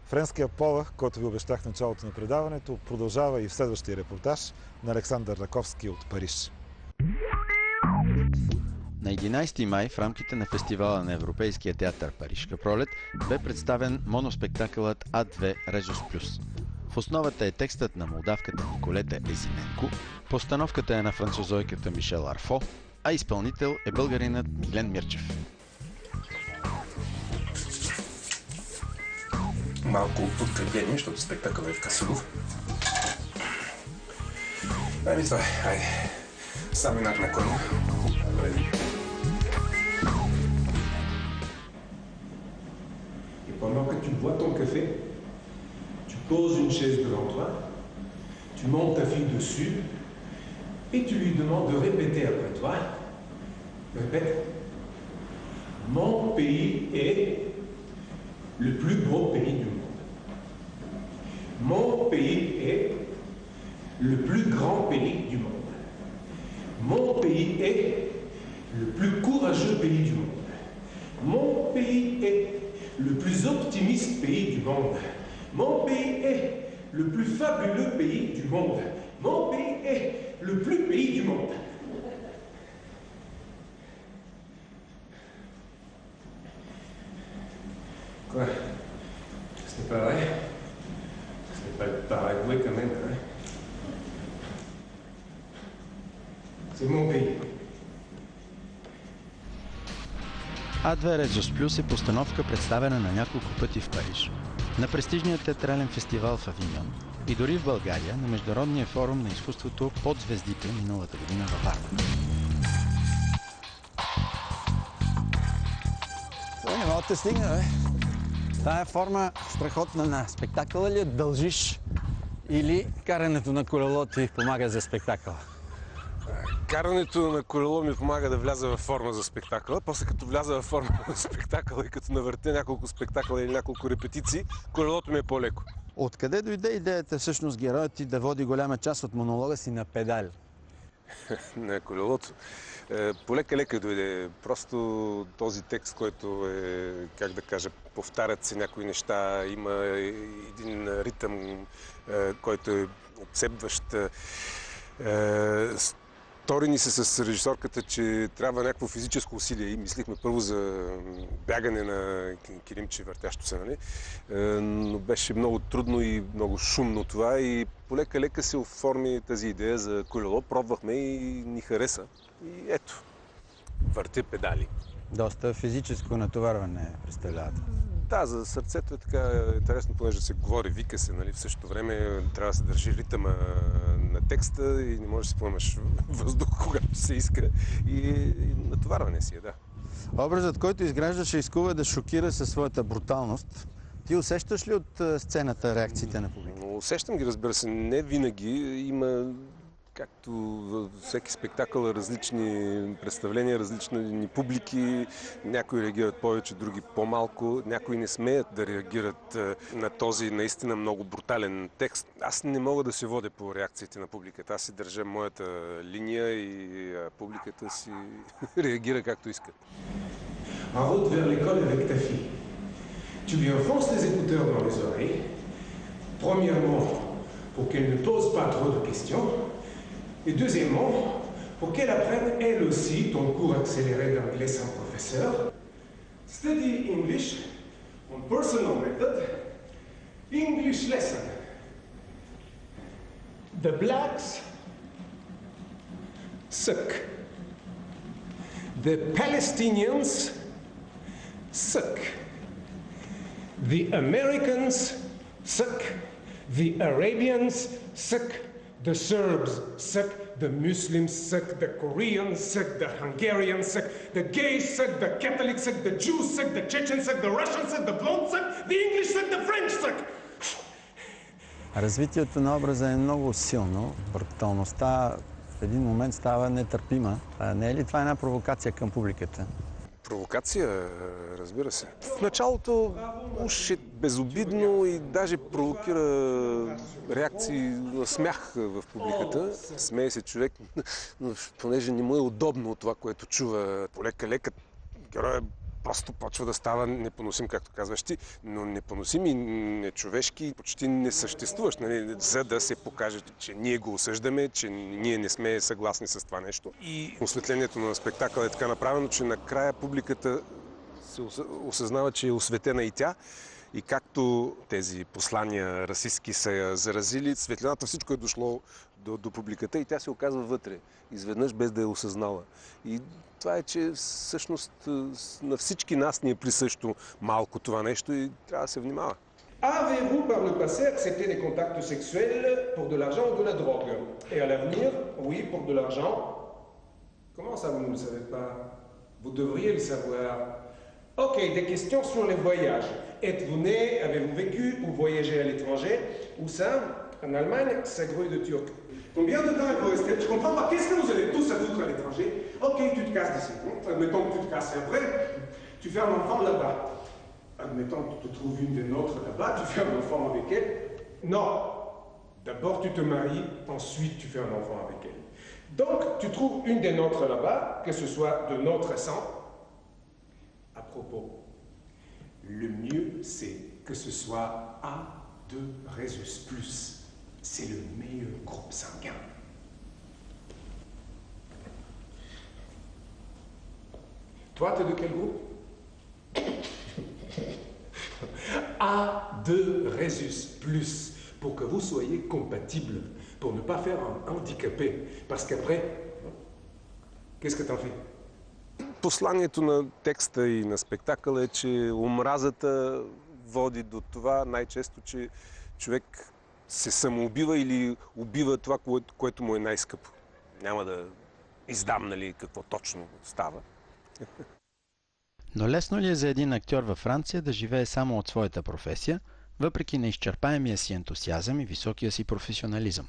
Френският полъх, който ви обещах в началото на предаването, продължава и в следващия репортаж на Александър Раковски от Париж. На 11 май в рамките на фестивала на Европейския театър Парижка пролет бе представен моноспектакълът А2 Резус Плюс. В основата е текстът на молдавката Николета Езиненко, постановката е на французойката Мишел Арфо, а изпълнител е българинът Милен Мирчев. Малко подкрепление, защото спектакъл е в Касилов. Ами това е, айде. Сам инак на коня. Et pendant que tu bois ton café, tu poses une chaise devant toi, tu montes ta fille dessus et tu lui demandes de répéter après toi. Répète. Mon pays est le plus beau pays du monde. Mon pays est le plus grand pays du monde. Mon pays est le plus courageux pays du monde. Mon pays est le plus optimiste pays du monde. Mon pays est le plus fabuleux pays du monde. Mon pays est le plus pays du monde. Quoi? Ce n'est pas vrai? Ce n'est pas le Paraguay quand même, hein? C'est mon pays. А2 Резус Плюс е постановка, представена на няколко пъти в Париж, на престижния театрален фестивал в Авиньон и дори в България на Международния форум на изкуството под звездите миналата година във Варна. Не мога да стигна, бе. Тая форма страхотна на спектакъла ли я дължиш или карането на колело ти помага за спектакъла? Карането на колело ми помага да вляза във форма за спектакъла. После като вляза във форма за спектакъла и като навъртя няколко спектакъла или няколко репетиции, колелото ми е по-леко. Откъде дойде идеята всъщност героят ти да води голяма част от монолога си на педали? На колелото. Полека-лека дойде. Просто този текст, който е, как да кажа, повтарят се някои неща, има един ритъм, който е обсебващ. Стори ни се с режисорката, че трябва някакво физическо усилие и мислихме първо за бягане на килимче въртящо се, нали? Но беше много трудно и много шумно това и полека-лека се оформи тази идея за колело. Пробвахме и ни хареса. И ето, въртя педали. Доста физическо натоварване представлявате. Да, за сърцето е така интересно, понеже се говори, вика се, нали, в същото време трябва да се държи ритъма на текста и не можеш да си поемаш въздух, когато се иска и натоварване си е, да. Образът, който изграждаше, изкува да шокира със своята бруталност. Ти усещаш ли от сцената реакциите на публика? Усещам ги, разбира се, не винаги. Има, както във всеки спектакъл, различни представления, различни публики. Някои реагират повече, други по-малко. Някои не смеят да реагират на този наистина много брутален текст. Аз не мога да се водя по реакциите на публиката. Аз си държа моята линия и публиката си реагира както иска. En route vers l'école avec ta fille. Tu lui enfonces les écouteurs dans les oreilles. Premièrement, pour qu'elle ne pose pas trop de questions. Et deuxièmement, pour qu'elle apprenne elle aussi ton cours accéléré d'anglais sans professeur. Study English on personal method. English lesson. The blacks suck. The Palestinians suck. The Americans suck. The Arabians suck. The Serbs suck. The Muslims suck. The Koreans suck. The Hungarians suck. The gays suck. The Catholics suck. The Jews suck. The Chechens suck. The Russians suck. The blondes suck. The English suck. The French suck. Развитието на образа е много силно. Бруталността в един момент става нетърпима. Не е ли това една провокация към публиката? Провокация, разбира се. В началото уж е безобидно и даже провокира реакции на смях в публиката. Смее се човек, но понеже не му е удобно от това, което чува полека-лека, героя просто почва да става непоносим, както казваш ти, но непоносим и нечовешки, почти не съществуваш, нали, за да се покаже, че ние го осъждаме, че ние не сме съгласни с това нещо. И осветлението на спектакъла е така направено, че накрая публиката се осъзнава, че е осветена и тя. И както тези послания расистски са я заразили, светлината всичко е дошло до публиката и тя се оказва вътре, изведнъж без да е осъзнала. И това е, че всъщност на всички нас ни е присъщо малко това нещо и трябва да се внимава. Avez-vous par le passé accepté des contacts sexuels pour de l'argent ou de la drogue? Et à l'avenir, oui, pour de l'argent? Comment ça, vous ne le savez pas? Vous devriez le savoir. Ok, des questions sur les voyages. Êtes-vous né, avez-vous vécu ou voyagé à l'étranger? Où ça? En Allemagne, c'est Grue de Turc. Combien de temps vous restez? Je comprends pas. Qu'est-ce que vous avez tous à foutre à l'étranger? Ok, tu te casses d'ici. Admettons que tu te casses. Et après, tu fais un enfant là-bas. Admettons que tu te trouves une des nôtres là-bas, tu fais un enfant avec elle. Non. D'abord, tu te maries, ensuite, tu fais un enfant avec elle. Donc, tu trouves une des nôtres là-bas, que ce soit de notre sang. À propos, le mieux, c'est que ce soit A2 Rhesus+. C'est le meilleur groupe sanguin. Toi, t'es de quel groupe? A2 Rhesus+, pour que vous soyez compatibles, pour ne pas faire un handicapé. Parce qu'après, qu'est-ce que t'en fais? Посланието на текста и на спектакъла е, че омразата води до това най-често, че човек се самоубива или убива това, което му е най-скъпо. Няма да издам, нали, какво точно става. Но лесно ли е за един актьор във Франция да живее само от своята професия, въпреки неизчерпаемия си ентусиазъм и високия си професионализъм?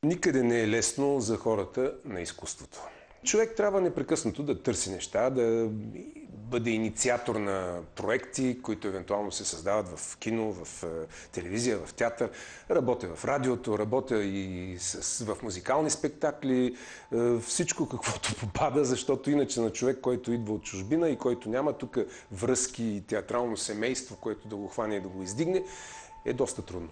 Никъде не е лесно за хората на изкуството. Човек трябва непрекъснато да търси неща, да бъде инициатор на проекти, които евентуално се създават в кино, в телевизия, в театър. Работя в радиото, работя и в музикални спектакли. Всичко каквото попада, защото иначе на човек, който идва от чужбина и който няма тук връзки и театрално семейство, което да го хване и да го издигне, е доста трудно.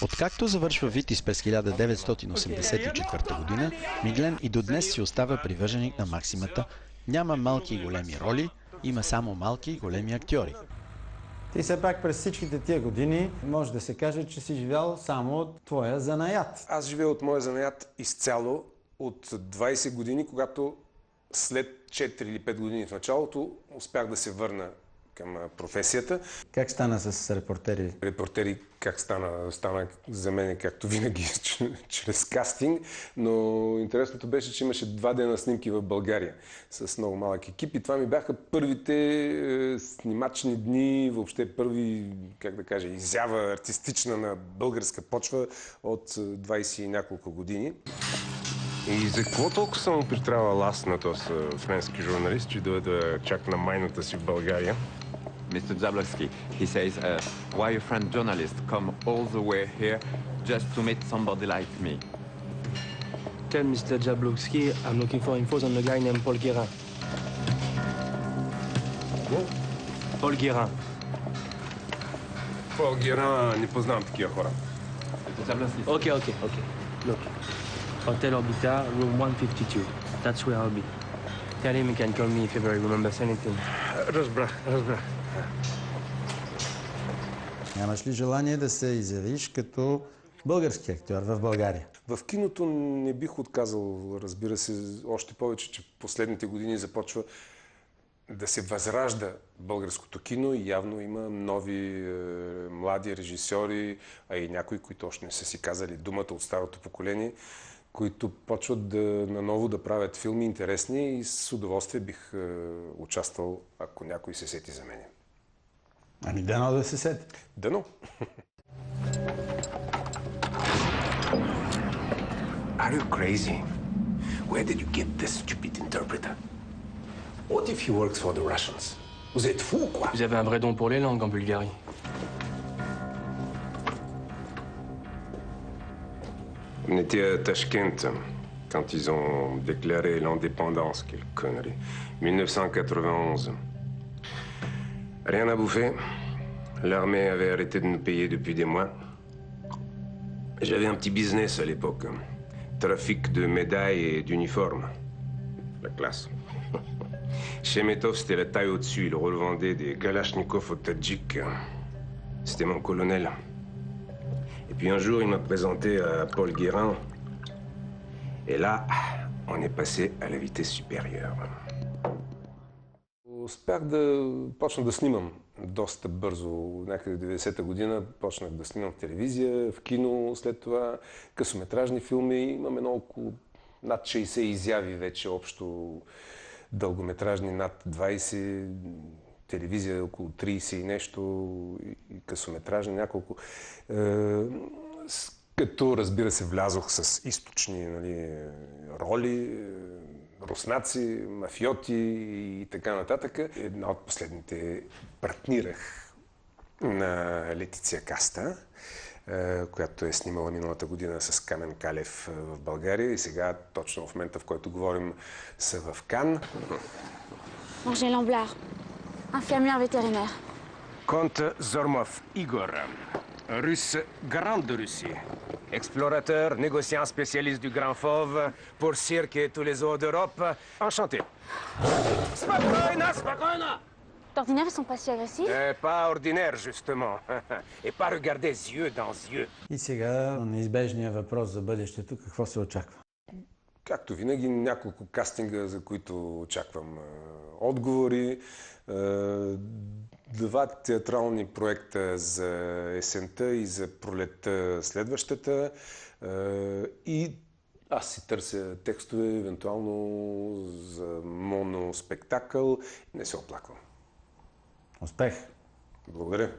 Откакто завършва Витис през 1984 година, Миглен и до днес си остава привърженик на максимата: няма малки и големи роли, има само малки и големи актьори. Ти все пак през всичките тия години може да се каже, че си живял само от твоя занаят. Аз живея от моя занаят изцяло от 20 години, когато след 4 или 5 години в началото успях да се върна към професията. Как стана с репортери? Репортери как стана за мен, както винаги, чрез кастинг, но интересното беше, че имаше 2 дена снимки в България с много малък екип и това ми бяха първите снимачни дни, въобще първи, как да кажа, изява артистична на българска почва от 20 и няколко години. И за какво толкова съм притрявал аз на този френски журналист, че да чак на майната си в България? Mr. Jablonski, he says, why a French journalist come all the way here just to meet somebody like me? Tell Mr. Jablonski I'm looking for infos on a guy named Paul Guérin. What? Paul Guérin. Пол Геран, не познавам такива хора. Okay. Look, Hotel Orbita, room 152. That's where I'll be. Tell him he can call me if ever he remembers anything. Разбрах. Нямаш ли желание да се изявиш като български актьор в България? В киното не бих отказал, разбира се, още повече, че последните години започва да се възражда българското кино и явно има нови млади режисьори, а и някои, които още не са си казали думата от старото поколение, които почват наново да правят филми интересни и с удоволствие бих участвал, ако някой се сети за мене. Ами дано да се сети. Дано! Are you crazy? Where did you get this stupid interpreter? What if he works for the Russians? Vous êtes fous, quoi? Vous avez un vrai don pour les langues en Bulgarie. Не тия Ташкент. quand ils ont déclaré l'indépendance, quelle connerie. 1991. Rien à bouffer. L'armée avait arrêté de nous payer depuis des mois. J'avais un petit business à l'époque. Trafic de médailles et d'uniformes. La classe. Chemetov, c'était la taille au-dessus. Il revendait des Kalachnikov aux Tadjiks. C'était mon colonel. Et puis un jour, il m'a présenté à Paul Guérin. Et là, on est passé à la vitesse supérieure. Успях да почна да снимам доста бързо. Някъде 90-та година почнах да снимам в телевизия, в кино, след това късометражни филми. Имаме около над 60 изяви вече общо, дългометражни над 20, телевизия около 30 и нещо, и късометражни няколко. Като, разбира се, влязох с източни, нали, роли, руснаци, мафиоти и така нататък. Една от последните партнирах на Летиция Каста, която е снимала миналата година с Камен Калев в България и сега, точно в момента, в който говорим, са в Кан. Margé Lamblard, infirmière vétérinaire. Comte Zormov Igor, russe grande de Russie. Explorateur, négociant spécialiste du Grand Fauve pour cirque et tous les zoos d'Europe. Enchanté. Spokojna, spokojna! D'ordinaire, ils sont pas si agressifs. Pas ordinaire, justement. Et pas regarder yeux dans yeux. И сега неизбежният въпрос за бъдещето, какво се очаква? Както винаги, няколко кастинга, за които очаквам отговори. Два театрални проекта за есента и за пролетта следващата. И аз си търся текстове, евентуално за моноспектакъл. Не се оплаквам. Успех! Благодаря.